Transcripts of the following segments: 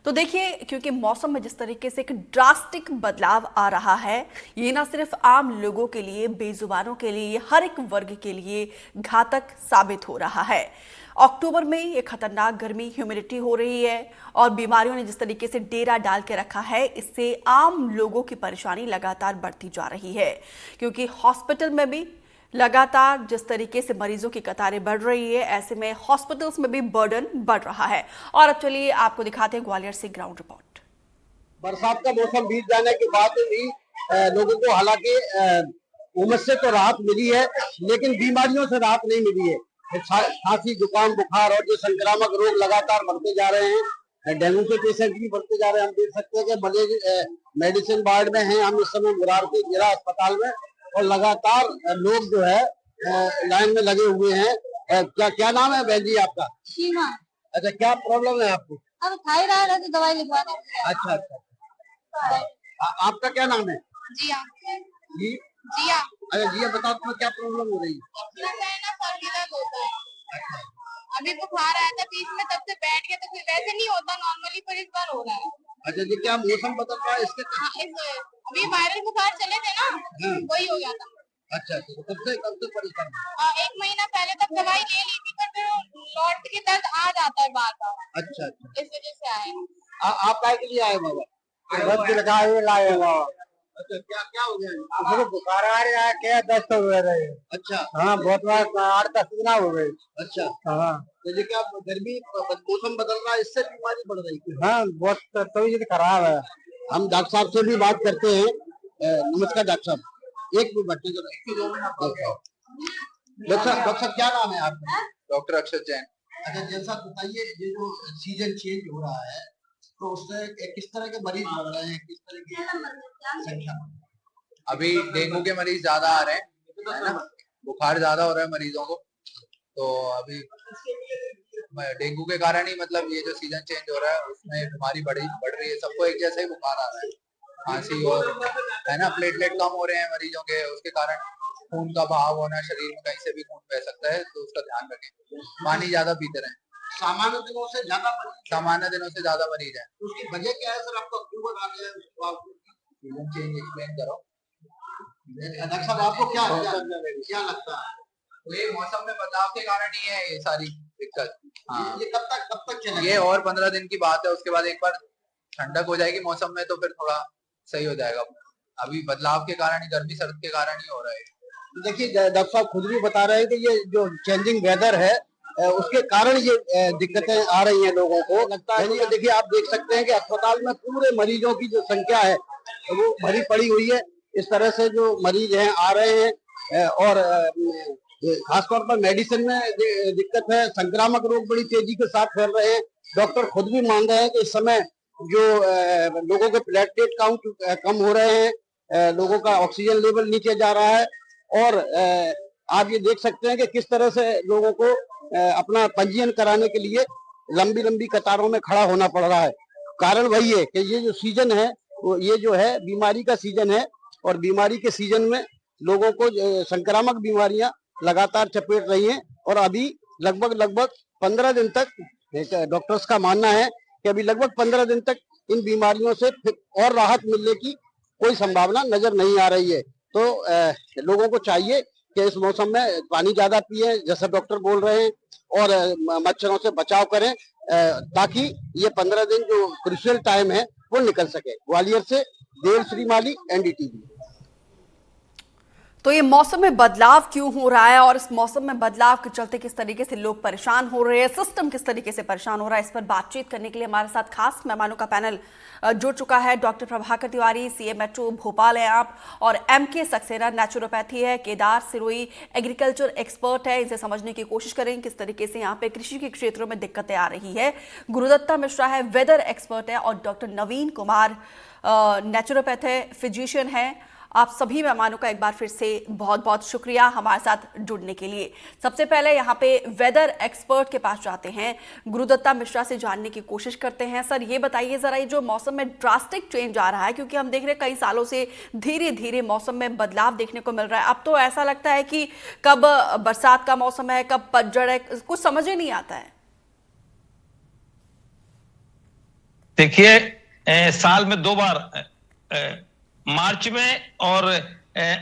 तो देखिए, क्योंकि मौसम में जिस तरीके से एक ड्रास्टिक बदलाव आ रहा है, ये ना सिर्फ आम लोगों के लिए, बेजुबानों के लिए, हर एक वर्ग के लिए घातक साबित हो रहा है। अक्टूबर में ये खतरनाक गर्मी, ह्यूमिडिटी हो रही है और बीमारियों ने जिस तरीके से डेरा डाल के रखा है, इससे आम लोगों की परेशानी लगातार बढ़ती जा रही है। क्योंकि हॉस्पिटल में भी लगातार जिस तरीके से मरीजों की कतारें बढ़ रही है, ऐसे में हॉस्पिटल्स में भी बर्डन बढ़ रहा है। और अब चलिए आपको दिखाते हैं ग्वालियर से ग्राउंड रिपोर्ट। बरसात का मौसम बीत जाने के बाद भी लोगों को हालांकि उमस से तो राहत मिली है, लेकिन बीमारियों से राहत नहीं मिली है। खांसी, जुकाम, बुखार और जो संक्रामक रोग लगातार बढ़ते जा रहे हैं। डेंगू के पेशेंट भी बढ़ते जा रहे हैं। हम देख सकते हैं कि मलेरिया मेडिसिन वार्ड में हैं हम इस समय मुरारती जिला अस्पताल में, और लगातार लोग जो है लाइन में लगे हुए हैं। क्या क्या नाम है बहन जी आपका? सीमा। अच्छा, क्या प्रॉब्लम है आपको? अब थायराइड है तो दवाई लिखवाना है। अच्छा अच्छा। आपका क्या नाम है? जिया। जी जिया। अरे जिया, बताओ तुम्हें क्या प्रॉब्लम हो रही है? ना सर्दी दर्द होता है। अभी बुखार आया था बीच में, तब से बैठ के तो फिर वैसे नहीं होता नॉर्मली, पर इस बार हो रहा है। अच्छा जी, क्या मौसम बदल रहा है इसके? हाँ, अभी वायरल बुखार चले थे ना, वही हो गया था। अच्छा अच्छा, कब से परेशान? 1 महीना पहले तक दवाई ले ली थी, पर फिर लौट के दर्द आ जाता है बार बार। अच्छा अच्छा। इस वजह से आए। आप काय के लिए आए बाबा? लाए बाबा। अच्छा, क्या क्या हो गया? मुझे बुखार आ रहा है, क्या दस्त हो रहे। अच्छा। हाँ, बहुत बार 8-10 दिन हो गए। अच्छा। हाँ तो ये क्या गर्मी मौसम बदल रहा है, इससे बीमारी बढ़ रही है? हाँ, बहुत तबीयत खराब है। हम डॉक्टर साहब से भी बात करते हैं। नमस्कार डॉक्टर साहब, एक मिनट डॉक्टर साहब क्या नाम है आपका? डॉक्टर अक्षत जैन। अच्छा, जैसा बताइए, ये जो सीजन चेंज हो रहा है तो उससे किस तरह के मरीज बढ़ रहे हैं, किस तरह की संख्या? अभी डेंगू के मरीज ज्यादा आ रहे हैं, है ना। बुखार ज्यादा हो रहा है मरीजों को, तो अभी डेंगू के कारण ही, मतलब ये जो सीजन चेंज हो रहा है उसमें बीमारी बढ़ रही है। सबको एक जैसा ही बुखार आ रहा है, खांसी, और है ना, प्लेटलेट कम हो रहे हैं मरीजों के, उसके कारण खून का बहाव होना, शरीर में कहीं से भी खून बह सकता है, तो उसका ध्यान रखें। पानी ज्यादा पीते रहें। सामान्य दिनों से ज्यादा मरीज है। उसकी वजह क्या है सर? आपको अक्टूबर आ गया, सीजन चेंज एक्सप्लेन करो। डॉक्टर साहब आपको क्या लगता है? तो ये मौसम में बदलाव के कारण ही है ये सारी दिक्कत। हाँ, ये कब तक चलेगा? ये और 15 दिन की बात है, उसके बाद एक बार ठंडक हो जाएगी मौसम में, तो फिर थोड़ा सही हो जाएगा। अभी बदलाव के कारण ही, गर्मी सर्द के कारण ही हो रहा है। देखिए, डॉक्टर साहब खुद भी बता रहे हैं कि ये जो चेंजिंग वेदर है उसके कारण ये दिक्कतें आ रही हैं लोगों को, लगता है। देखिए, आप देख सकते हैं कि अस्पताल में पूरे मरीजों की जो संख्या है वो भरी पड़ी हुई है। इस तरह से जो मरीज हैं आ रहे हैं, और खासतौर पर मेडिसिन में दिक्कत है। संक्रामक रोग बड़ी तेजी के साथ फैल रहे हैं। डॉक्टर खुद भी मान रहे हैं कि इस समय जो लोगों के प्लेटलेट काउंट कम हो रहे हैं, लोगों का ऑक्सीजन लेवल नीचे जा रहा है, और आप ये देख सकते हैं कि किस तरह से लोगों को अपना पंजीयन कराने के लिए लंबी लंबी कतारों में खड़ा होना पड़ रहा है। कारण वही है कि ये जो सीजन है, वो ये जो है बीमारी का सीजन है, और बीमारी के सीजन में लोगों को संक्रामक बीमारियां लगातार चपेट रही हैं। और अभी लगभग 15 दिन तक, डॉक्टर्स का मानना है कि अभी लगभग 15 दिन तक इन बीमारियों से और राहत मिलने की कोई संभावना नजर नहीं आ रही है। तो लोगों को चाहिए कि इस मौसम में पानी ज्यादा पिए, जैसा डॉक्टर बोल रहे हैं, और मच्छरों से बचाव करें, ताकि ये 15 दिन जो क्रूशियल टाइम है वो निकल सके। ग्वालियर से देव श्री माली, एनडीटीवी। तो ये मौसम में बदलाव क्यों हो रहा है और इस मौसम में बदलाव के चलते किस तरीके से लोग परेशान हो रहे हैं, सिस्टम किस तरीके से परेशान हो रहा है, इस पर बातचीत करने के लिए हमारे साथ खास मेहमानों का पैनल जुड़ चुका है। Doctor Prabhakar Tiwari, CM metro Bhopal है आप, और एमके सक्सेना, नेचुरोपैथी है, केदार सिरोही एग्रीकल्चर एक्सपर्ट है। इसे समझने की कोशिश करें किस तरीके से यहाँ पे कृषि के क्षेत्रों में दिक्कतें आ रही है। गुरुदत्ता मिश्रा है, वेदर एक्सपर्ट है, और डॉक्टर नवीन कुमार नेचुरोपैथ है, फिजिशियन है। आप सभी मेहमानों का एक बार फिर से बहुत बहुत शुक्रिया हमारे साथ जुड़ने के लिए। सबसे पहले यहाँ पे वेदर एक्सपर्ट के पास जाते हैं, गुरुदत्ता मिश्रा से जानने की कोशिश करते हैं। सर, ये बताइए जरा, ये जो मौसम में ड्रास्टिक चेंज आ रहा है, क्योंकि हम देख रहे हैं कई सालों से धीरे धीरे मौसम में बदलाव देखने को मिल रहा है। अब तो ऐसा लगता है कि कब बरसात का मौसम है, कब पतझड़ है, कुछ समझ ही नहीं आता है। देखिए, साल में 2 बार मार्च में और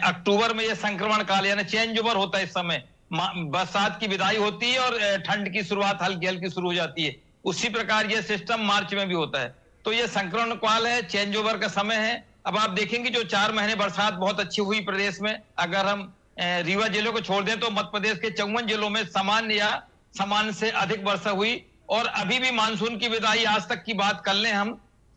अक्टूबर में ये संक्रमण काल यानी चेंज ओवर होता है। इस समय बरसात की विदाई होती है और ठंड की शुरुआत हल्की हल्की शुरू हो जाती है। उसी प्रकार ये सिस्टम मार्च में भी होता है। तो ये संक्रमण काल है, चेंज ओवर का समय है। अब आप देखेंगे जो 4 महीने बरसात बहुत अच्छी हुई प्रदेश में, अगर हम रीवा जिले को छोड़ दें तो मध्य प्रदेश के 54 जिलों में सामान्य या सामान्य से अधिक वर्षा हुई। और अभी भी मानसून की विदाई आज तक की बात कर लें हम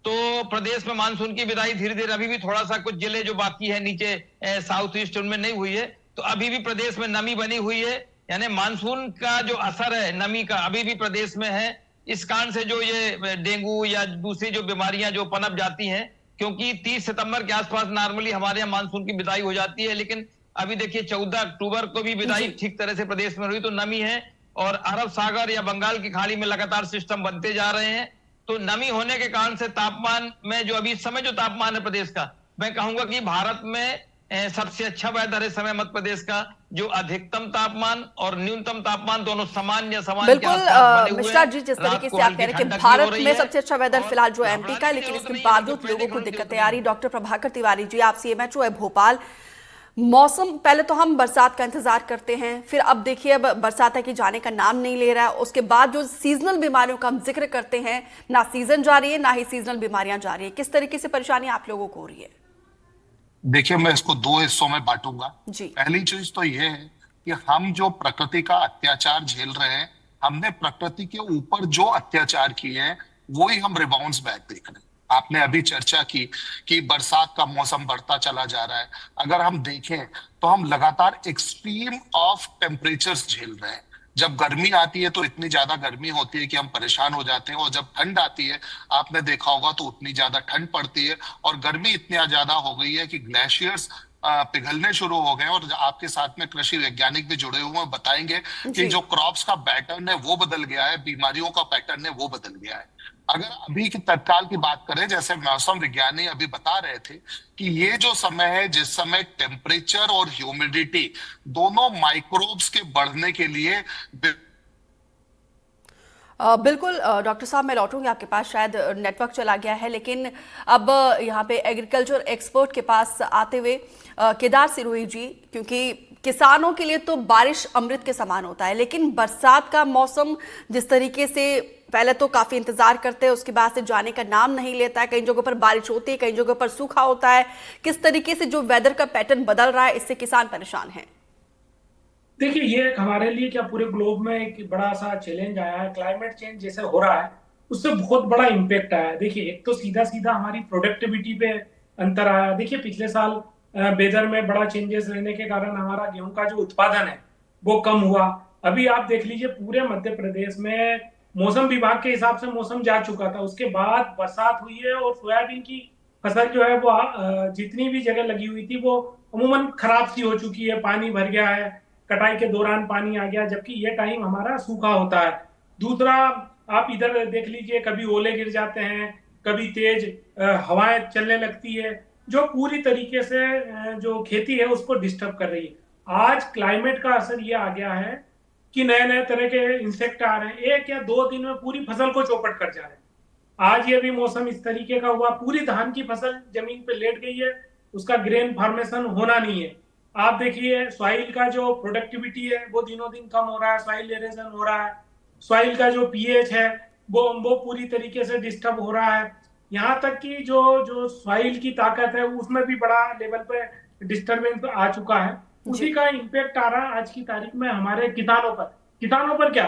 तो प्रदेश में मानसून की विदाई धीरे धीरे अभी भी थोड़ा सा कुछ जिले जो बाकी है नीचे साउथ ईस्ट उनमें नहीं हुई है। तो अभी भी प्रदेश में नमी बनी हुई है, यानी मानसून का जो असर है नमी का अभी भी प्रदेश में है। इस कारण से जो ये डेंगू या दूसरी जो बीमारियां जो पनप जाती हैं, क्योंकि 30 सितंबर के आसपास नॉर्मली हमारे यहाँ मानसून की विदाई हो जाती है, लेकिन अभी देखिए 14 अक्टूबर को भी विदाई ठीक तरह से प्रदेश में हुई। तो नमी है और अरब सागर या बंगाल की खाड़ी में लगातार सिस्टम बनते जा रहे हैं। तो नमी होने के कारण से तापमान में जो अभी इस समय जो तापमान है प्रदेश का, मैं कहूंगा कि भारत में सबसे अच्छा वेदर है समय मध्य प्रदेश का। जो अधिकतम तापमान और न्यूनतम तापमान दोनों समान या समान के आसपास बने हुए हैं। मिश्रा जी, जिस तरीके से आप कह रहे हैं कि भारत में सबसे अच्छा वेदर फिलहाल जो एमपी का है, लेकिन इसके बावजूद लोगों को दिक्कतें आ रही। डॉक्टर प्रभाकर तिवारी जी, आप सीएमएचओ है भोपाल। मौसम, पहले तो हम बरसात का इंतजार करते हैं, फिर अब देखिए अब बरसात है कि जाने का नाम नहीं ले रहा है। उसके बाद जो सीजनल बीमारियों का हम जिक्र करते हैं, ना सीजन जा रही है ना ही सीजनल बीमारियां जा रही है। किस तरीके से परेशानी आप लोगों को हो रही है? देखिए, मैं इसको 2 हिस्सों में बांटूंगा। जी। पहली चीज तो ये है कि हम जो प्रकृति का अत्याचार झेल रहे हैं, हमने प्रकृति के ऊपर जो अत्याचार किए हैं वो ही हम रिबाउंड्स बैक देख रहे हैं। आपने अभी चर्चा की कि बरसात का मौसम बढ़ता चला जा रहा है। अगर हम देखें तो हम लगातार एक्सट्रीम ऑफ टेम्परेचर्स झेल रहे हैं। जब गर्मी आती है तो इतनी ज्यादा गर्मी होती है कि हम परेशान हो जाते हैं, और जब ठंड आती है आपने देखा होगा तो उतनी ज्यादा ठंड पड़ती है, और गर्मी इतनी ज्यादा हो गई है कि ग्लेशियर्स पिघलने शुरू हो गए। और आपके साथ में कृषि वैज्ञानिक भी जुड़े हुए हैं, बताएंगे कि जो क्रॉप्स का पैटर्न है वो बदल गया है, बीमारियों का पैटर्न है वो बदल गया है। अगर अभी की तत्काल की बात करें, जैसे मौसम विज्ञानी अभी बता रहे थे कि ये जो समय है जिस समय टेम्परेचर और ह्यूमिडिटी दोनों माइक्रोब्स के बढ़ने के लिए बिल्कुल डॉक्टर साहब, मैं लौटूंगी आपके पास, शायद नेटवर्क चला गया है। लेकिन अब यहाँ पे एग्रीकल्चर एक्सपर्ट के पास आते हुए केदार सिरोही जी, क्योंकि किसानों के लिए तो बारिश अमृत के समान होता है, लेकिन बरसात का मौसम जिस तरीके से पहले तो काफी इंतजार करते हैं, उसके बाद से जाने का नाम नहीं लेता है। कई जगहों पर बारिश होती है, कई जगहों पर सूखा होता है। किस तरीके से जो वेदर का पैटर्न बदल रहा है, इससे किसान परेशान हैं। देखिए, ये हमारे लिए क्या पूरे ग्लोब में एक बड़ा सा चैलेंज आया है। क्लाइमेट चेंज जैसे हो रहा है उससे बहुत बड़ा इम्पेक्ट आया है। देखिए, एक तो सीधा सीधा हमारी प्रोडक्टिविटी पे अंतर आया। देखिए, पिछले साल वेदर में बड़ा चेंजेस रहने के कारण हमारा गेहूं का जो उत्पादन है वो कम हुआ। अभी आप देख लीजिए पूरे मध्य प्रदेश में मौसम विभाग के हिसाब से मौसम जा चुका था, उसके बाद बरसात हुई है और सोयाबीन की फसल जो है वो जितनी भी जगह लगी हुई थी वो अमूमन खराब सी हो चुकी है। पानी भर गया है, कटाई के दौरान पानी आ गया, जबकि ये टाइम हमारा सूखा होता है। दूसरा, आप इधर देख लीजिए, कभी ओले गिर जाते हैं, कभी तेज हवाएं चलने लगती है, जो पूरी तरीके से जो खेती है उसको डिस्टर्ब कर रही है। आज क्लाइमेट का असर ये आ गया है कि नए नए तरह के इंसेक्ट आ रहे हैं, 1 या 2 दिन में पूरी फसल को चौपट कर जा रहे हैं। आज ये भी मौसम इस तरीके का हुआ, पूरी धान की फसल जमीन पे लेट गई है, उसका ग्रेन फॉर्मेशन होना नहीं है। आप देखिए, सॉइल का जो प्रोडक्टिविटी है वो दिनों दिन कम हो रहा है, सॉइल एरेजन हो रहा है, सॉइल का जो पीएच है वो पूरी तरीके से डिस्टर्ब हो रहा है। यहाँ तक कि जो सॉइल की ताकत है उसमें भी बड़ा लेवल पे डिस्टर्बेंस आ चुका है। उसी का इम्पेक्ट आ रहा है आज की तारीख में हमारे किसानों पर। किसानों पर क्या,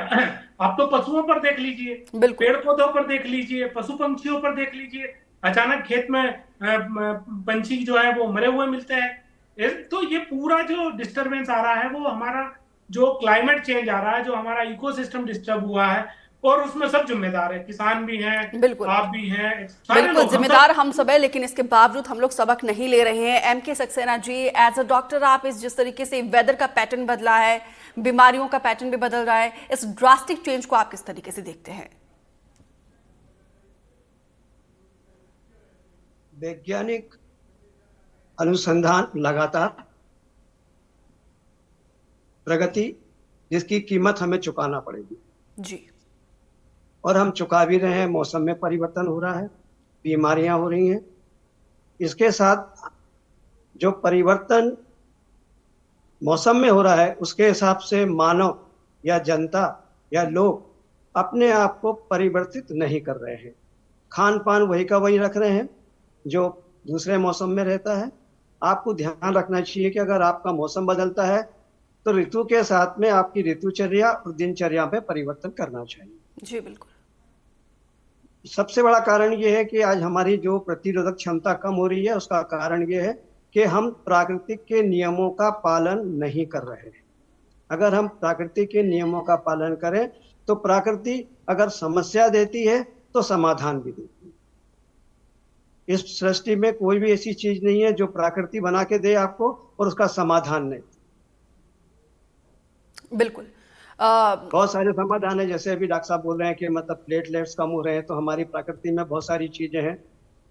आप तो पशुओं पर देख लीजिए, पेड़ पौधों पर देख लीजिए, पशु पंछियों पर देख लीजिए। अचानक खेत में पंछी जो है वो मरे हुए मिलते हैं। तो ये पूरा जो डिस्टरबेंस आ रहा है वो हमारा जो क्लाइमेट चेंज आ रहा है, जो हमारा इकोसिस्टम डिस्टर्ब हुआ है, और उसमें सब जिम्मेदार है, किसान भी हैं, बिल्कुल आप भी हैं, बिल्कुल जिम्मेदार हम सब है। लेकिन इसके बावजूद हम लोग सबक नहीं ले रहे हैं। एम के Saxena ji, as a doctor, आप इस जिस तरीके से वेदर का पैटर्न बदला है, बीमारियों का पैटर्न भी बदल रहा है, इस ड्रास्टिक चेंज को आप किस तरीके से देखते हैं? वैज्ञानिक अनुसंधान लगातार प्रगति, जिसकी कीमत हमें चुकाना पड़ेगी जी, और हम चुका भी रहे हैं। मौसम में परिवर्तन हो रहा है, बीमारियां हो रही हैं। इसके साथ जो परिवर्तन मौसम में हो रहा है उसके हिसाब से मानव या जनता या लोग अपने आप को परिवर्तित नहीं कर रहे हैं। खान पान वही का वही रख रहे हैं जो दूसरे मौसम में रहता है। आपको ध्यान रखना चाहिए कि अगर आपका मौसम बदलता है तो ऋतु के साथ में आपकी ऋतुचर्या और दिनचर्या में परिवर्तन करना चाहिए। जी बिल्कुल। सबसे बड़ा कारण ये है कि आज हमारी जो प्रतिरोधक क्षमता कम हो रही है, उसका कारण ये है कि हम प्राकृतिक के नियमों का पालन नहीं कर रहे हैं। अगर हम प्रकृति के नियमों का पालन करें तो प्रकृति अगर समस्या देती है तो समाधान भी देती है। इस सृष्टि में कोई भी ऐसी चीज नहीं है जो प्रकृति बना के दे आपको और उसका समाधान नहीं। बिल्कुल। बहुत सारे समाधान है, जैसे अभी डॉक्टर साहब बोल रहे हैं कि मतलब प्लेटलेट्स कम हो रहे हैं, तो हमारी प्रकृति में बहुत सारी चीजें हैं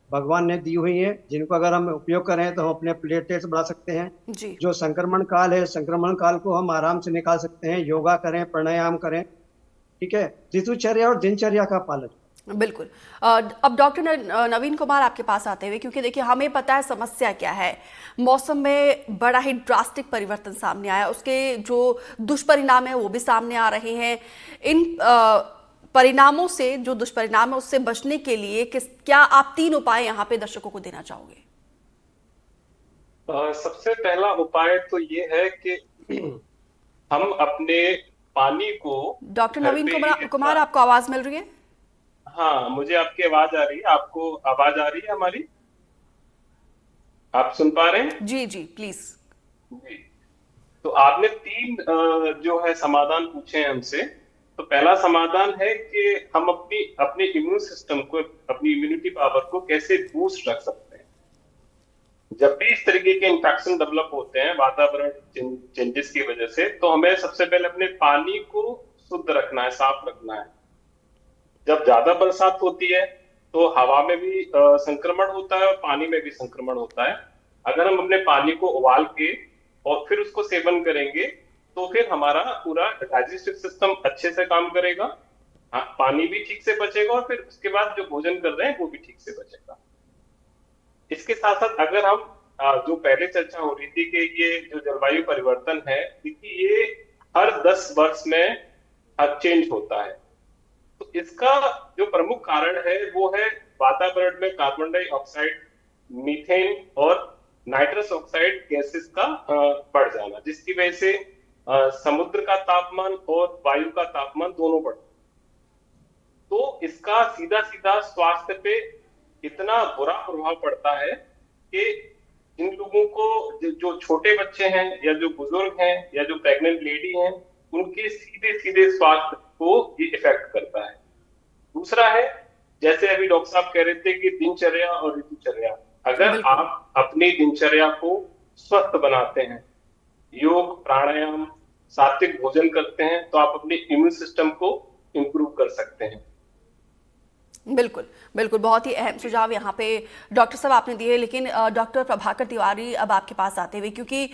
भगवान ने दी हुई हैं जिनको अगर हम उपयोग करें तो हम अपने प्लेटलेट्स बढ़ा सकते हैं। जी जो संक्रमण काल है, संक्रमण काल को हम आराम से निकाल सकते हैं। योगा करें, प्राणायाम करें, ठीक है, ऋतुचर्या और दिनचर्या का पालन। बिल्कुल। अब डॉक्टर नवीन कुमार आपके पास आते हुए, क्योंकि देखिए हमें पता है समस्या क्या है, मौसम में बड़ा ही ड्रास्टिक परिवर्तन सामने आया, उसके जो दुष्परिणाम है वो भी सामने आ रहे हैं। इन परिणामों से, जो दुष्परिणाम है उससे बचने के लिए क्या आप 3 उपाय यहाँ पे दर्शकों को देना चाहोगे? सबसे पहला उपाय तो ये है कि हम अपने पानी को डॉक्टर नवीन कुमार आपको आवाज मिल रही है? हाँ, मुझे आपकी आवाज आ रही है। आपको आवाज आ रही है हमारी? आप सुन पा रहे हैं? जी जी प्लीज। जी। तो आपने 3 जो है समाधान पूछे हैं हमसे। तो पहला समाधान है कि हम अपने इम्यून सिस्टम को, अपनी इम्यूनिटी पावर को कैसे बूस्ट रख सकते हैं। जब भी इस तरीके के इंफेक्शन डेवलप होते हैं वातावरण चेंजेस की वजह से, तो हमें सबसे पहले अपने पानी को शुद्ध रखना है, साफ रखना है। जब ज्यादा बरसात होती है तो हवा में भी संक्रमण होता है और पानी में भी संक्रमण होता है। अगर हम अपने पानी को उबाल के और फिर उसको सेवन करेंगे तो फिर हमारा पूरा डाइजेस्टिव सिस्टम अच्छे से काम करेगा, पानी भी ठीक से बचेगा और फिर उसके बाद जो भोजन कर रहे हैं वो भी ठीक से बचेगा। इसके साथ साथ अगर हम जो पहले चर्चा हो रही थी कि ये जो जलवायु परिवर्तन है, देखिए ये हर 10 वर्ष में चेंज होता है। तो इसका जो प्रमुख कारण है वो है वातावरण में कार्बन डाइऑक्साइड, मीथेन और नाइट्रस ऑक्साइड गैसेस का बढ़ जाना, जिसकी वजह से समुद्र का तापमान और वायु का तापमान दोनों बढ़। तो इसका सीधा सीधा स्वास्थ्य पे इतना बुरा प्रभाव पड़ता है कि इन लोगों को, जो छोटे बच्चे हैं या जो बुजुर्ग हैं या जो प्रेग्नेंट लेडी हैं, उनके सीधे सीधे स्वास्थ्य को ये इफेक्ट करता है। दूसरा है, जैसे अभी डॉक्टर साहब कह रहे थे कि दिनचर्या और ऋतुचर्या, अगर आप अपनी दिनचर्या को स्वस्थ बनाते हैं, योग, प्राणायाम, सात्विक भोजन करते हैं, तो आप अपने इम्यून सिस्टम को इंप्रूव कर सकते हैं। बिल्कुल बिल्कुल, बहुत ही अहम सुझाव यहाँ पे डॉक्टर साहब आपने दिए। लेकिन डॉक्टर प्रभाकर तिवारी, अब आपके पास आते हुए, क्योंकि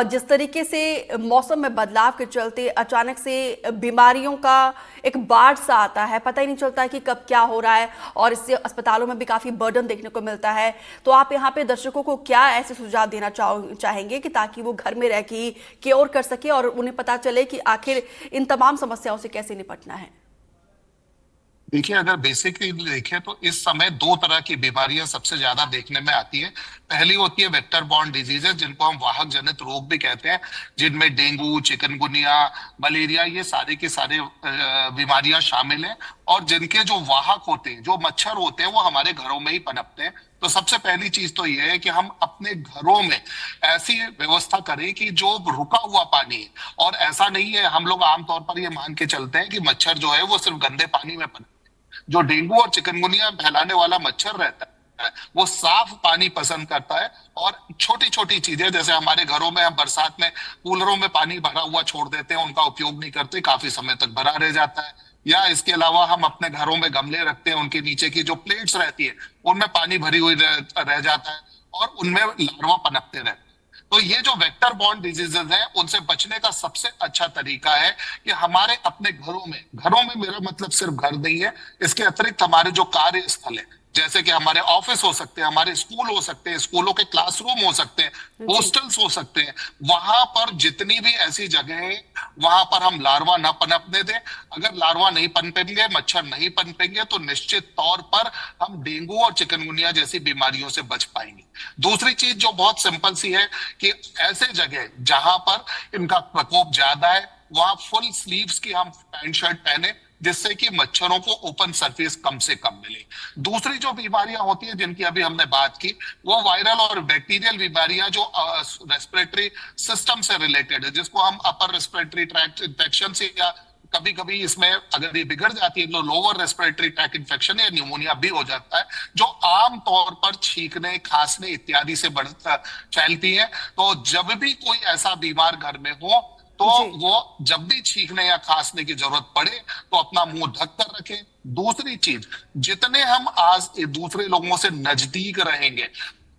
जिस तरीके से मौसम में बदलाव के चलते अचानक से बीमारियों का एक बाढ़ सा आता है, पता ही नहीं चलता है कि कब क्या हो रहा है, और इससे अस्पतालों में भी काफ़ी बर्डन देखने को मिलता है। तो आप यहाँ पे दर्शकों को क्या ऐसे सुझाव देना चाहेंगे कि ताकि वो घर में रह के केयर कर सके और उन्हें पता चले कि आखिर इन तमाम समस्याओं से कैसे निपटना है? देखिए, अगर बेसिकली देखें तो इस समय 2 तरह की बीमारियां सबसे ज्यादा देखने में आती है। पहली होती है वेक्टर बॉर्न डिजीजेस, जिनको हम वाहक जनित रोग भी कहते हैं, जिनमें डेंगू, चिकनगुनिया, मलेरिया, ये सारे के सारे बीमारियां शामिल हैं। और जिनके जो वाहक होते हैं, जो मच्छर होते हैं, वो हमारे घरों में ही पनपते हैं। तो सबसे पहली चीज तो ये है कि हम अपने घरों में ऐसी व्यवस्था करें कि जो रुका हुआ पानी है, और ऐसा नहीं है, हम लोग आमतौर पर ये मान के चलते हैं कि मच्छर जो है वो सिर्फ गंदे पानी में पनपते। जो डेंगू और चिकनगुनिया फैलाने वाला मच्छर रहता है वो साफ पानी पसंद करता है। और छोटी छोटी चीजें, जैसे हमारे घरों में हम बरसात में कूलरों में पानी भरा हुआ छोड़ देते हैं, उनका उपयोग नहीं करते, काफी समय तक भरा रह जाता है। या इसके अलावा हम अपने घरों में गमले रखते हैं, उनके नीचे की जो प्लेट्स रहती है उनमें पानी भरी हुई रह जाता है और उनमें लार्वा पनपते रहते हैं। तो ये जो वेक्टर बॉर्न डिजीजेज हैं, उनसे बचने का सबसे अच्छा तरीका है कि हमारे अपने घरों में मेरा मतलब सिर्फ घर नहीं है, इसके अतिरिक्त हमारे जो कार्यस्थल है, जैसे कि हमारे ऑफिस हो सकते हैं, हमारे स्कूल हो सकते हैं, स्कूलों के क्लासरूम हो सकते हैं, हॉस्टल्स हो सकते हैं, वहां पर जितनी भी ऐसी जगह है वहां पर हम लार्वा न पनपने दें। अगर लार्वा नहीं पनपेंगे, मच्छर नहीं पनपेंगे, तो निश्चित तौर पर हम डेंगू और चिकनगुनिया जैसी बीमारियों से बच पाएंगे। दूसरी चीज जो बहुत सिंपल सी है कि ऐसे जगह जहां पर इनका प्रकोप ज्यादा है वहां फुल स्लीव्स की हम पैंट शर्ट पहने, जिससे कि मच्छरों को ओपन सरफेस कम से कम मिले। दूसरी जो बीमारियां होती है जिनकी अभी हमने बात की, वो वायरल और बैक्टीरियल बीमारियां जो रेस्पिरेटरी सिस्टम से रिलेटेड है, जिसको हम अपर रेस्पिरेटरी ट्रैक्ट इन्फेक्शन से, या कभी कभी इसमें अगर ये बिगड़ जाती है तो लोअर रेस्पिरेटरी ट्रैक इन्फेक्शन या न्यूमोनिया भी हो जाता है, जो आम तौर पर छींकने, खांसने इत्यादि से फैलती है। तो जब भी कोई ऐसा बीमार घर में हो तो वो जब भी छींकने या खांसने की जरूरत पड़े तो अपना मुंह ढक कर रखें। दूसरी चीज, जितने हम आज दूसरे लोगों से नजदीक रहेंगे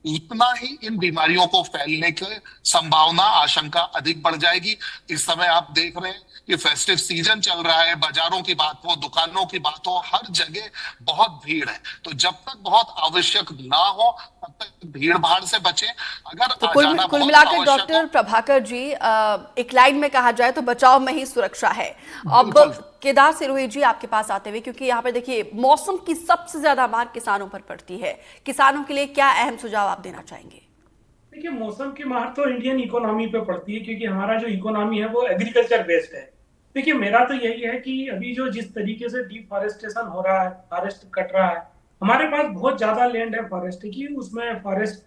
उतना ही इन बीमारियों को फैलने की संभावना, आशंका अधिक बढ़ जाएगी। इस समय आप देख रहे हैं कि फेस्टिव सीजन चल रहा है, बाजारों की बात हो, दुकानों की बात हो, हर जगह बहुत भीड़ है। तो जब तक बहुत आवश्यक ना हो तब तक भीड़ भाड़ से बचें। अगर तो कुल मिलाकर डॉक्टर प्रभाकर जी, एक लाइन में कहा जाए तो बचाव में ही सुरक्षा है। अब केदार सिरोही जी आपके पास आते हुए, क्योंकि यहाँ पे देखिए मौसम की सबसे ज्यादा मार किसानों पर पड़ती है, किसानों के लिए क्या अहम सुझाव आप देना चाहेंगे? देखिए, मौसम की मार तो इंडियन इकोनॉमी पे पड़ती है, क्योंकि हमारा जो इकोनॉमी है वो एग्रीकल्चर बेस्ड है। देखिए, मेरा तो यही है कि अभी जो जिस तरीके से डिफॉरेस्टेशन हो रहा है, फॉरेस्ट कट रहा है, हमारे पास बहुत ज्यादा लैंड है फॉरेस्ट की, उसमें फॉरेस्ट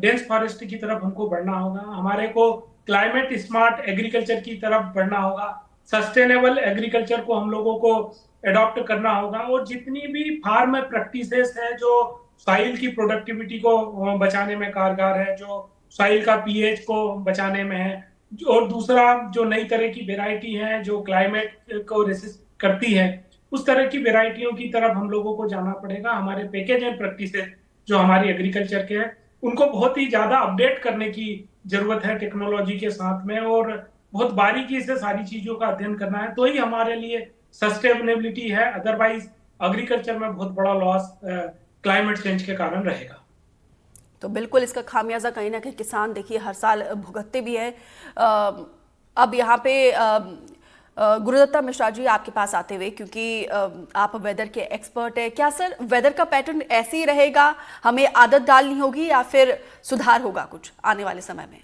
डेंस फॉरेस्ट की तरफ हमको बढ़ना होगा। हमारे को क्लाइमेट स्मार्ट एग्रीकल्चर की तरफ बढ़ना होगा, सस्टेनेबल एग्रीकल्चर को हम लोगों को अडॉप्ट करना होगा। और जितनी भी फार्म प्रैक्टिसेस है जो सॉइल की प्रोडक्टिविटी को बचाने में कारगर है, जो सॉइल का पीएच को बचाने में है, और दूसरा जो नई तरह की वेराइटी है जो क्लाइमेट को रेसिस्ट करती है, उस तरह की वेराइटियों की तरफ हम लोगों को जाना पड़ेगा। हमारे पैकेज एंड प्रैक्टिसेस जो हमारी एग्रीकल्चर के हैं उनको बहुत ही ज्यादा अपडेट करने की जरूरत है टेक्नोलॉजी के साथ में, और बहुत बारीकी से सारी चीजों का अध्ययन करना है, तो ही हमारे लिए सस्टेनेबिलिटी है। अदरवाइज एग्रीकल्चर में बहुत बड़ा लॉस क्लाइमेट चेंज के कारण रहेगा। तो बिल्कुल इसका खामियाजा कहीं ना कहीं किसान देखिए हर साल भुगतते भी है। अब यहाँ पे गुरुदत्ता मिश्रा जी आपके पास आते हुए, क्योंकि आप वेदर के एक्सपर्ट है, क्या सर वेदर का पैटर्न ऐसे ही रहेगा, हमें आदत डालनी होगी या फिर सुधार होगा कुछ आने वाले समय में?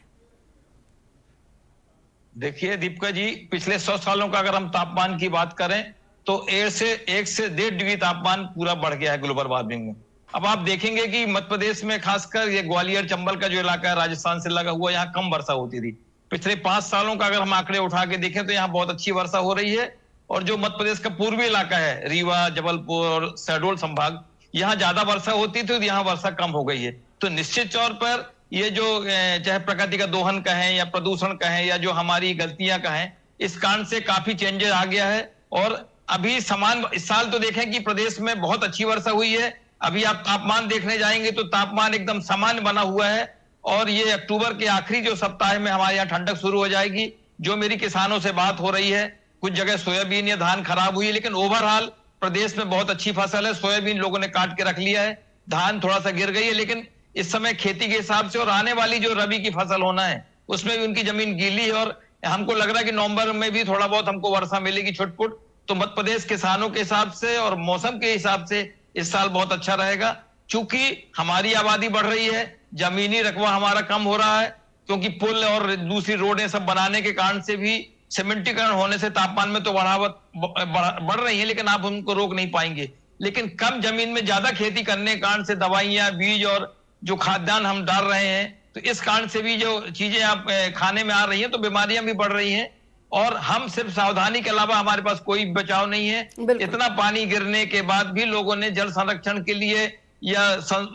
देखिए दीपिका जी, पिछले 100 सालों का अगर हम तापमान की बात करें तो 1 से 1.5 डिग्री तापमान पूरा बढ़ गया है ग्लोबल वार्मिंग में। अब आप देखेंगे कि मध्य प्रदेश में खासकर ये ग्वालियर चंबल का जो इलाका है राजस्थान से लगा हुआ, यहाँ कम वर्षा होती थी। पिछले 5 सालों का अगर हम आंकड़े उठा के देखें तो यहाँ बहुत अच्छी वर्षा हो रही है। और जो मध्य प्रदेश का पूर्वी इलाका है, रीवा, जबलपुर और शहडोल संभाग, यहाँ ज्यादा वर्षा होती थी, तो यहाँ वर्षा कम हो गई है। तो निश्चित तौर पर ये जो चाहे प्रकृति का दोहन कहें या प्रदूषण कहें या जो हमारी गलतियां कहें, इस कारण से काफी चेंजेस आ गया है। और अभी समान इस साल तो देखें कि प्रदेश में बहुत अच्छी वर्षा हुई है। अभी आप तापमान देखने जाएंगे तो तापमान एकदम सामान्य बना हुआ है, और ये अक्टूबर के आखिरी जो सप्ताह में हमारे यहाँ ठंडक शुरू हो जाएगी। जो मेरी किसानों से बात हो रही है, कुछ जगह सोयाबीन या धान खराब हुई है, लेकिन ओवरऑल प्रदेश में बहुत अच्छी फसल है। सोयाबीन लोगों ने काट के रख लिया है, धान थोड़ा सा गिर गई है, लेकिन इस समय खेती के हिसाब से और आने वाली जो रबी की फसल होना है उसमें भी उनकी जमीन गीली है, और हमको लग रहा है कि नवंबर में भी थोड़ा बहुत हमको वर्षा मिलेगी छुटपुट। तो मध्य प्रदेश किसानों के हिसाब से और मौसम के हिसाब से इस साल बहुत अच्छा रहेगा। चूंकि हमारी आबादी बढ़ रही है, जमीनी रकबा हमारा कम हो रहा है, क्योंकि पुल और दूसरी रोडें सब बनाने के कारण से भी सीमेंटीकरण होने से तापमान में तो बढ़ रही है, लेकिन आप उनको रोक नहीं पाएंगे। लेकिन कम जमीन में ज्यादा खेती करने के कारण से दवाइयां, बीज और जो खाद्यान्न हम डाल रहे हैं, तो इस कारण से भी जो चीजें आप खाने में आ रही हैं तो बीमारियां भी बढ़ रही हैं। और हम सिर्फ सावधानी के अलावा हमारे पास कोई बचाव नहीं है। इतना पानी गिरने के बाद भी लोगों ने जल संरक्षण के लिए या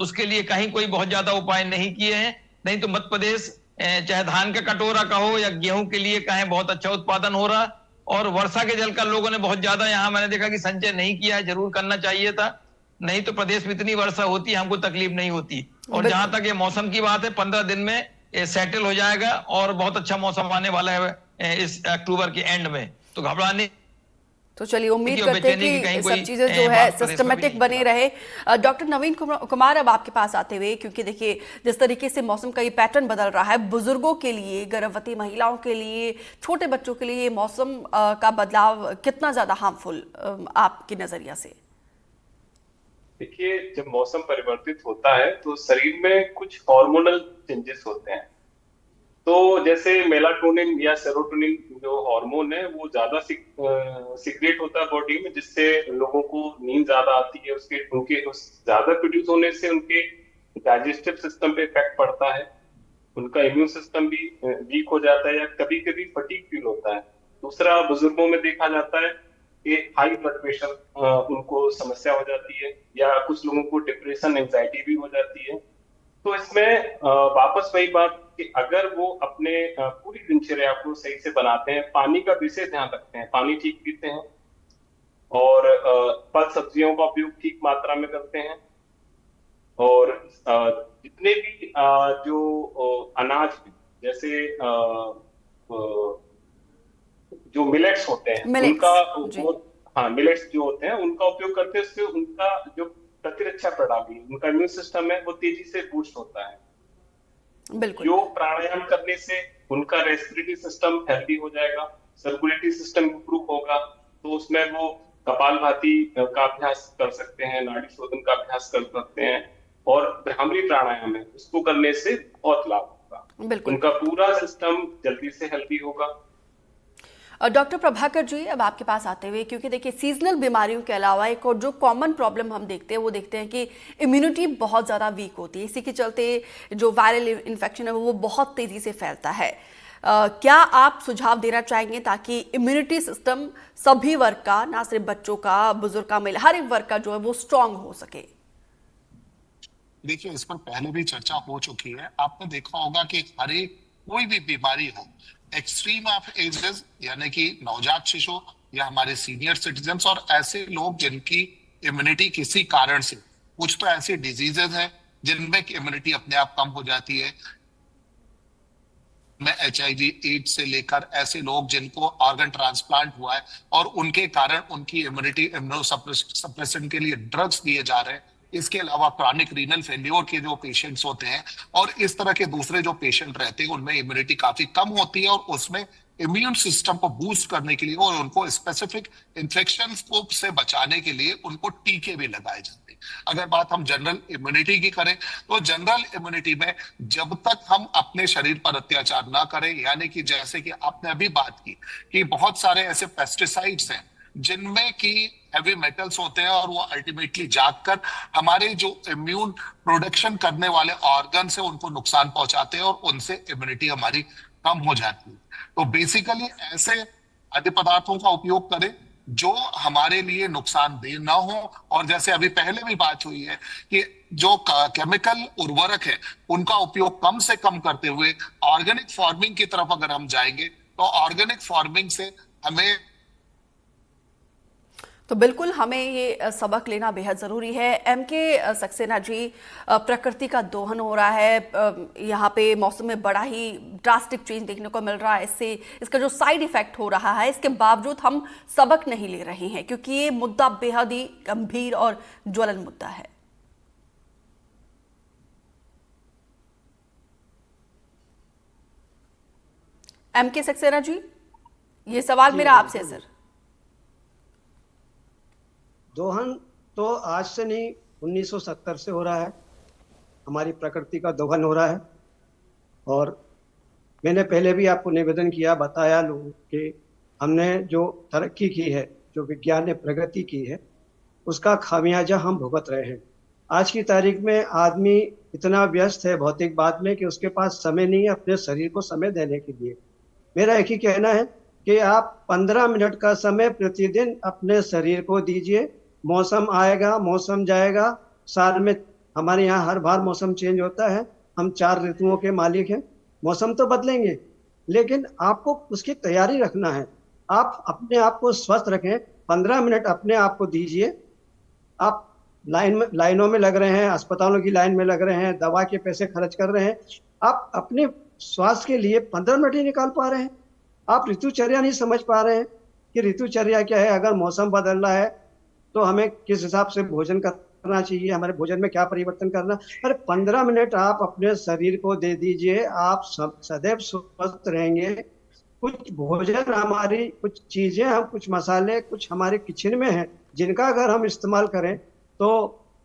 उसके लिए कहीं कोई बहुत ज्यादा उपाय नहीं किए हैं। नहीं तो मध्य प्रदेश चाहे धान का कटोरा कहो या गेहूं के लिए कहें, बहुत अच्छा उत्पादन हो रहा। और वर्षा के जल का लोगों ने बहुत ज्यादा यहाँ मैंने देखा कि संचय नहीं किया है, जरूर करना चाहिए था। नहीं तो प्रदेश में इतनी वर्षा होती, हमको तकलीफ नहीं होती। और जहां तक ये मौसम की बात है, 15 दिन में ये सेटल हो जाएगा और बहुत अच्छा मौसम आने वाला है इस अक्टूबर के एंड में, तो घबराने तो चलिए उम्मीद देखिए, करते हैं बेचैनी की कहीं कि कोई सब चीजें जो है बात तो इसमें भी सिस्टमेटिक नहीं बनी है। रहे। डॉक्टर नवीन कुमार, अब आपके पास आते हुए, क्योंकि देखिए जिस तरीके से मौसम का ये पैटर्न बदल रहा है, बुजुर्गों के लिए, गर्भवती महिलाओं के लिए, छोटे बच्चों के लिए ये मौसम का बदलाव कितना ज्यादा हार्मफुल आपके नजरिया से? देखिए, जब मौसम परिवर्तित होता है तो शरीर में कुछ हार्मोनल चेंजेस होते हैं। तो जैसे मेलाटोनिन या सेरोटोनिन जो हार्मोन है वो ज्यादा सिक्रेट होता है बॉडी में, जिससे लोगों को नींद ज्यादा आती है। उसके उनके उस ज्यादा प्रोड्यूस होने से उनके डाइजेस्टिव सिस्टम पे इफेक्ट पड़ता है, उनका इम्यून सिस्टम भी वीक हो जाता है या कभी कभी फटीग फील होता है। दूसरा, बुजुर्गों में देखा जाता है कि हाई ब्लड प्रेशर उनको समस्या हो जाती है, या कुछ लोगों को डिप्रेशन एंजाइटी भी हो जाती है। तो इसमें वापस वही बात कि अगर वो अपने पूरी दिनचर्या को सही से बनाते हैं, पानी का विशेष ध्यान रखते हैं, पानी ठीक पीते हैं, और फल सब्जियों का उपयोग ठीक मात्रा में करते हैं, और जितने भी जो अनाज हैं, जैसे जो मिलेट्स होते हैं मिलेट्स, उनका जी। हाँ, मिलेट्स जो होते हैं उनका उपयोग करते हैं। उससे उनका जो प्रतिरक्षा प्रणाली, उनका इम्यून सिस्टम है, वो तेजी से बूस्ट होता है। बिल्कुल। योग प्राणायाम करने से उनका रेस्पिरेटरी सिस्टम हेल्दी हो जाएगा, सर्कुलेटरी सिस्टम इंप्रूव होगा। तो उसमें वो कपालभाति का अभ्यास कर सकते हैं, नाड़ी शोधन का अभ्यास कर सकते हैं, और भ्रामरी प्राणायाम है उसको करने से बहुत लाभ होगा। बिल्कुल। उनका पूरा सिस्टम जल्दी से हेल्दी होगा। डॉक्टर प्रभाकर जी, अब आपके पास आते हुए, क्योंकि देखिए सीजनल बीमारियों के अलावा एक और जो कॉमन प्रॉब्लम हम देखते हैं वो देखते हैं कि इम्यूनिटी बहुत ज़्यादा वीक होती है। इसी के चलते जो वायरल इन्फेक्शन है वो बहुत तेज़ी से फैलता है। क्या आप सुझाव देना चाहेंगे ताकि इम्यूनिटी सिस्टम सभी वर्ग का, ना सिर्फ बच्चों का, बुजुर्ग का, महिला, हर एक वर्ग का जो है वो स्ट्रांग हो सके? देखिए, इस पर पहले भी चर्चा हो चुकी है। आपने देखा होगा कि हर एक कोई भी बीमारी हो, एक्सट्रीम ऑफ एजेस यानी कि नवजात शिशु या हमारे सीनियर सिटीजन्स और ऐसे लोग जिनकी इम्यूनिटी किसी कारण से, कुछ तो ऐसी डिजीजेस हैं जिनमें इम्यूनिटी अपने आप कम हो जाती है, में HIV एड्स से लेकर ऐसे लोग जिनको ऑर्गन ट्रांसप्लांट हुआ है और उनके कारण उनकी इम्यूनिटी, इम्यूनोसप्रेशन के लिए ड्रग्स दिए जा रहे हैं। इसके अलावा क्रॉनिक रीनल फेल्योर के जो पेशेंट्स होते हैं और इस तरह के दूसरे जो पेशेंट रहते हैं उनमें इम्यूनिटी काफी कम होती है, और उसमें इम्यून सिस्टम को बूस्ट करने के लिए और उनको स्पेसिफिक इन्फेक्शन से बचाने के लिए उनको टीके भी लगाए जाते हैं। अगर बात हम जनरल इम्यूनिटी की करें तो जनरल इम्यूनिटी में जब तक हम अपने शरीर पर अत्याचार ना करें, यानी कि जैसे कि आपने अभी बात की कि बहुत सारे ऐसे पेस्टिसाइड्स हैं जिनमें कि हैवी मेटल्स होते हैं और वो अल्टीमेटली जाकर हमारे जो इम्यून प्रोडक्शन करने वाले ऑर्गन से उनको नुकसान पहुंचाते हैं और उनसे इम्यूनिटी हमारी कम हो जाती है। तो बेसिकली ऐसे खाद्य पदार्थों का उपयोग करें जो हमारे लिए नुकसानदेह ना हो, और जैसे अभी पहले भी बात हुई है कि जो केमिकल उर्वरक है उनका उपयोग कम से कम करते हुए ऑर्गेनिक फार्मिंग की तरफ अगर हम जाएंगे तो ऑर्गेनिक फार्मिंग से हमें, तो बिल्कुल हमें ये सबक लेना बेहद ज़रूरी है। MK सक्सेना जी, प्रकृति का दोहन हो रहा है, यहाँ पे मौसम में बड़ा ही ड्रास्टिक चेंज देखने को मिल रहा है। इससे इसका जो साइड इफेक्ट हो रहा है, इसके बावजूद हम सबक नहीं ले रहे हैं, क्योंकि ये मुद्दा बेहद ही गंभीर और ज्वलन मुद्दा है। MK सक्सेना जी, ये सवाल मेरा आपसे है सर। दोहन तो आज से नहीं 1970 से हो रहा है, हमारी प्रकृति का दोहन हो रहा है। और मैंने पहले भी आपको निवेदन किया, बताया लोगों कि हमने जो तरक्की की है, जो विज्ञान ने प्रगति की है, उसका खामियाजा हम भुगत रहे हैं। आज की तारीख में आदमी इतना व्यस्त है भौतिक बात में कि उसके पास समय नहीं है अपने शरीर को समय देने के लिए। मेरा एक ही कहना है कि आप 15 मिनट का समय प्रतिदिन अपने शरीर को दीजिए। मौसम आएगा, मौसम जाएगा, साल में हमारे यहाँ हर बार मौसम चेंज होता है, हम 4 ऋतुओं के मालिक हैं। मौसम तो बदलेंगे, लेकिन आपको उसकी तैयारी रखना है। आप अपने आप को स्वस्थ रखें, 15 मिनट अपने आप को दीजिए। आप लाइनों में लग रहे हैं, अस्पतालों की लाइन में लग रहे हैं, दवा के पैसे खर्च कर रहे हैं, आप अपने स्वास्थ्य के लिए 15 मिनट ही निकाल पा रहे हैं? आप ऋतुचर्या नहीं समझ पा रहे हैं? कि ऋतुचर्या क्या है, अगर मौसम बदल रहा है तो हमें किस हिसाब से भोजन करना चाहिए, हमारे भोजन में क्या परिवर्तन करना। अरे 15 मिनट आप अपने शरीर को दे दीजिए, आप सदैव स्वस्थ रहेंगे। कुछ भोजन हमारी, कुछ चीजें, हम कुछ मसाले कुछ हमारे किचन में हैं जिनका अगर हम इस्तेमाल करें तो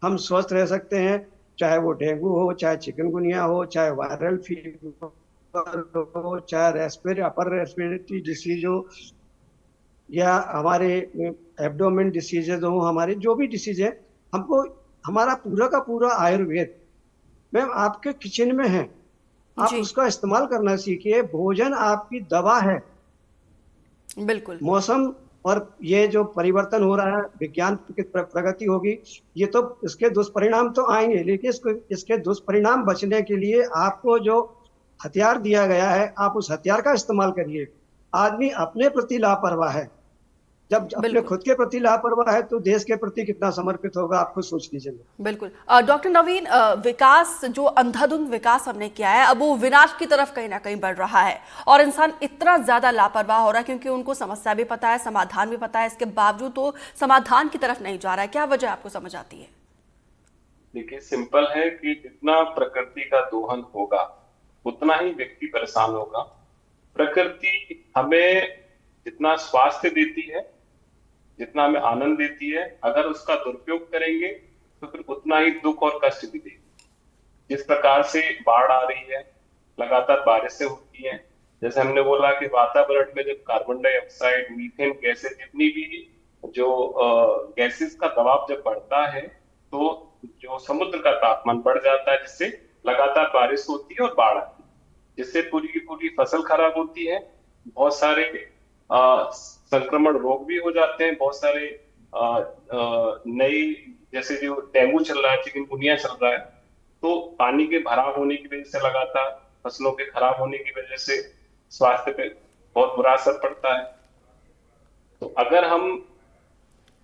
हम स्वस्थ रह सकते हैं। चाहे वो डेंगू हो, चाहे चिकनगुनिया हो, चाहे वायरल फीवर हो, चाहे अपर रेस्पिरेटरी डिसीज हो, या हमारे एब्डोमेन डिसीजेज हो, हमारे जो भी डिसीज है, हमको हमारा पूरा का पूरा आयुर्वेद मैम आपके किचन में है। आप जी उसका इस्तेमाल करना सीखिए। भोजन आपकी दवा है। बिल्कुल। मौसम और ये जो परिवर्तन हो रहा है, विज्ञान की प्रगति होगी, ये तो इसके दुष्परिणाम तो आएंगे, लेकिन इसके दुष्परिणाम बचने के लिए आपको जो हथियार दिया गया है, आप उस हथियार का इस्तेमाल करिए। आदमी अपने प्रति लापरवाह है, जब अपने बिल्कुल खुद के प्रति लापरवाह है तो देश के प्रति कितना समर्पित होगा, आपको सोच लीजिए। बिल्कुल। डॉक्टर नवीन, विकास जो अंधाधुंध विकास हमने किया है, अब वो विनाश की तरफ कहीं ना कहीं बढ़ रहा है और इंसान इतना ज्यादा लापरवाह हो रहा है क्योंकि उनको समस्या भी पता है, समाधान भी पता है, इसके बावजूद तो समाधान की तरफ नहीं जा रहा है। क्या वजह आपको समझ आती है? देखिए, सिंपल है कि जितना प्रकृति का दोहन होगा उतना ही व्यक्ति परेशान होगा। प्रकृति हमें जितना स्वास्थ्य देती है, जितना हमें आनंद देती है, अगर उसका दुरुपयोग करेंगे तो फिर उतना ही दुख और कष्ट भी देगी। जिस प्रकार से बाढ़ आ रही है, लगातार बारिशें होती हैं, जैसे हमने बोला कि वातावरण में जब कार्बन डाइऑक्साइड, मीथेन गैसेस, जितनी भी जो गैसेस का दबाव जब बढ़ता है तो जो समुद्र का तापमान बढ़ जाता है, जिससे लगातार बारिश होती है और बाढ़ आती है, जिससे पूरी की पूरी फसल खराब होती है। बहुत सारे संक्रमण रोग भी हो जाते हैं, बहुत सारे नई, जैसे जो डेंगू चल रहा है, चिकनगुनिया चल रहा है, तो पानी के भराव होने की वजह से, लगातार फसलों के खराब होने की वजह से स्वास्थ्य पे बहुत बुरा असर पड़ता है। तो अगर हम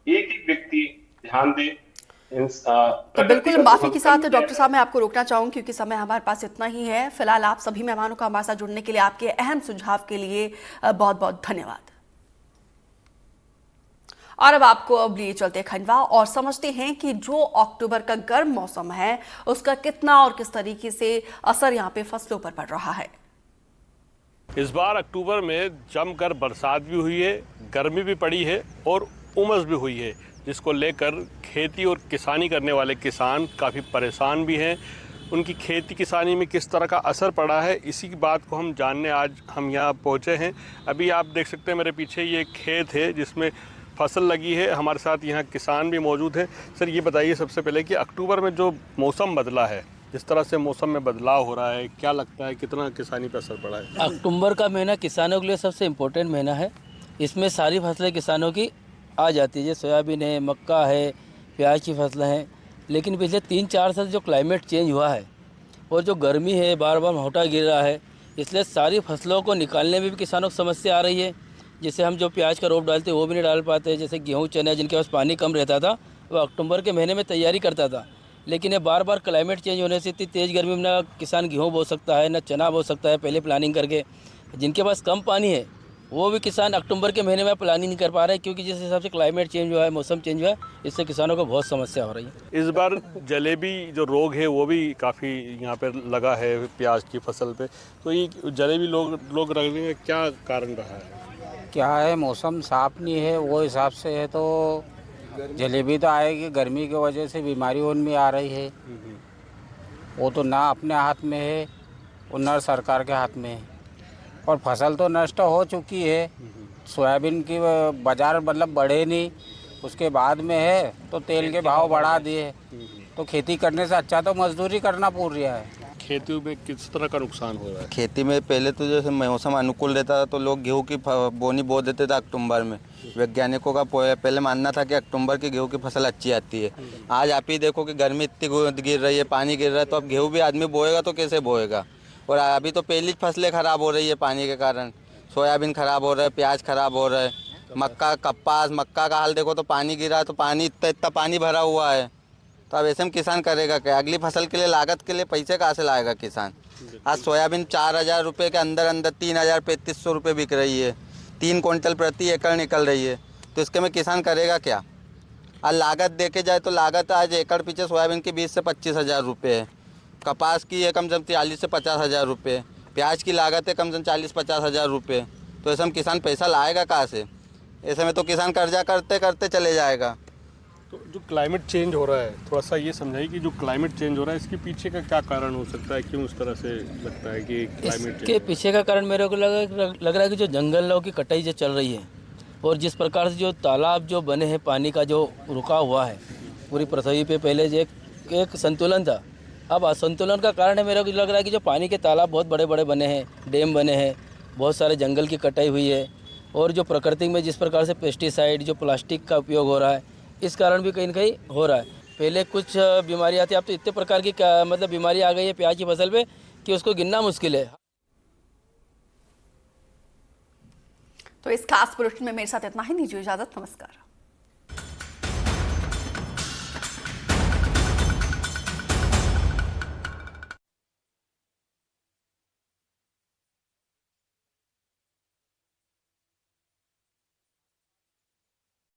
एक ही व्यक्ति ध्यान दे, तो बिल्कुल माफी के साथ डॉक्टर साहब मैं आपको रोकना चाहूंगी क्योंकि समय हमारे पास इतना ही है। फिलहाल आप सभी मेहमानों का हमारे साथ जुड़ने के लिए, आपके अहम सुझाव के लिए बहुत बहुत धन्यवाद। और अब आपको अब लिए चलते खंडवा और समझते हैं कि जो अक्टूबर का गर्म मौसम है उसका कितना और किस तरीके से असर यहाँ पे फसलों पर पड़ रहा है। इस बार अक्टूबर में जमकर बरसात भी हुई है, गर्मी भी पड़ी है और उमस भी हुई है, जिसको लेकर खेती और किसानी करने वाले किसान काफ़ी परेशान भी हैं। उनकी खेती किसानी में किस तरह का असर पड़ा है, इसी की बात को हम जानने आज हम यहाँ पहुँचे हैं। अभी आप देख सकते हैं मेरे पीछे ये खेत है जिसमें फसल लगी है। हमारे साथ यहाँ किसान भी मौजूद हैं। सर ये बताइए सबसे पहले कि अक्टूबर में जो मौसम बदला है, जिस तरह से मौसम में बदलाव हो रहा है, क्या लगता है कितना किसानी पर असर पड़ा है? अक्टूबर का महीना किसानों के लिए सबसे इम्पोर्टेंट महीना है। इसमें सारी फसलें किसानों की आ जाती है, जैसे सोयाबीन है, मक्का है, प्याज की फसलें हैं। लेकिन पिछले 3-4 साल जो क्लाइमेट चेंज हुआ है और जो गर्मी है, बार बार मोटा गिर रहा है, इसलिए सारी फसलों को निकालने में भी किसानों को समस्या आ रही है। जैसे हम जो प्याज का रोप डालते वो भी नहीं डाल पाते। जैसे गेहूँ, चना, जिनके पास पानी कम रहता था वो अक्टूबर के महीने में तैयारी करता था, लेकिन ये बार बार क्लाइमेट चेंज होने से इतनी तेज़ गर्मी में ना किसान गेहूँ बो सकता है, ना चना बो सकता है पहले प्लानिंग करके। जिनके पास कम पानी है वो भी किसान अक्टूबर के महीने में प्लानिंग नहीं कर पा रहे, क्योंकि जिस हिसाब से क्लाइमेट चेंज हुआ है, मौसम चेंज हुआ है, इससे किसानों को बहुत समस्या हो रही है। इस बार जलेबी जो रोग है वो भी काफ़ी यहाँ पे लगा है प्याज की फसल पे, तो ये जलेबी लोग रख रहे हैं, क्या कारण रहा है? क्या है, मौसम साफ नहीं है, वो हिसाब से है तो जलेबी तो आएगी। गर्मी की वजह से बीमारी उनमें आ रही है, वो तो ना अपने हाथ में है और ना सरकार के हाथ में है। और फसल तो नष्ट हो चुकी है। सोयाबीन की बाज़ार मतलब बढ़े नहीं, उसके बाद में है तो तेल के भाव बढ़ा दिए, तो खेती करने से अच्छा तो मजदूरी करना पड़ रहा है। खेती में किस तरह का नुकसान हो रहा है? खेती में पहले तो जैसे मौसम अनुकूल रहता था तो लोग गेहूं की बोनी बो देते थे अक्टूबर में। वैज्ञानिकों का पहले मानना था कि अक्टूबर की गेहूं की फसल अच्छी आती है। आज आप ही देखो कि गर्मी इतनी गिर रही है, पानी गिर रहा है, तो अब गेहूं भी आदमी बोएगा तो कैसे बोएगा। और अभी तो पहली फसलें ख़राब हो रही है पानी के कारण। सोयाबीन ख़राब हो रहा है, प्याज ख़राब हो रहा है, मक्का, कपास, मक्का का हाल देखो तो पानी गिरा है, तो पानी इतना पानी भरा हुआ है, तो अब ऐसे में किसान करेगा क्या? अगली फसल के लिए लागत के लिए पैसे कहाँ से लाएगा किसान? आज सोयाबीन 4,000 रुपये के अंदर 3,000 3,500 रुपये बिक रही है। 3 क्विंटल प्रति एकड़ निकल रही है, तो इसके में किसान करेगा क्या। आज लागत देखे जाए तो लागत आज एकड़ पीछे सोयाबीन की 20 से 25 हज़ार रुपये है, कपास की है कम से कम 40 से 50 हज़ार रुपये, प्याज की लागत है कम से कम 40-50 हज़ार रुपये। तो ऐसे में किसान पैसा लाएगा कहाँ से। ऐसे में तो किसान कर्जा करते करते चले जाएगा। तो जो क्लाइमेट चेंज हो रहा है, थोड़ा सा ये समझाइए कि जो क्लाइमेट चेंज हो रहा है इसके पीछे का क्या कारण हो सकता है, क्यों इस तरह से लगता है कि क्लाइमेट इसके पीछे का कारण मेरे को लग रहा है कि जो जंगलों की कटाई जो चल रही है और जिस प्रकार से जो तालाब जो बने हैं, पानी का जो रुका हुआ है पूरी पृथ्वी पे, पहले जो एक संतुलन था, अब असंतुलन का कारण है। मेरे को लग रहा है कि जो पानी के तालाब बहुत बड़े बड़े बने हैं, डैम बने हैं, बहुत सारे जंगल की कटाई हुई है, और जो प्रकृति में जिस प्रकार से पेस्टिसाइड जो प्लास्टिक का उपयोग हो रहा है, इस कारण भी कहीं ना कहीं हो रहा है। पहले कुछ बीमारी आती है, अब तो इतने प्रकार की मतलब बीमारी आ गई है प्याज की फसल पे कि उसको गिनना मुश्किल है। तो इस खास बुलेटिन में मेरे साथ इतना ही, दीजिए इजाजत, नमस्कार।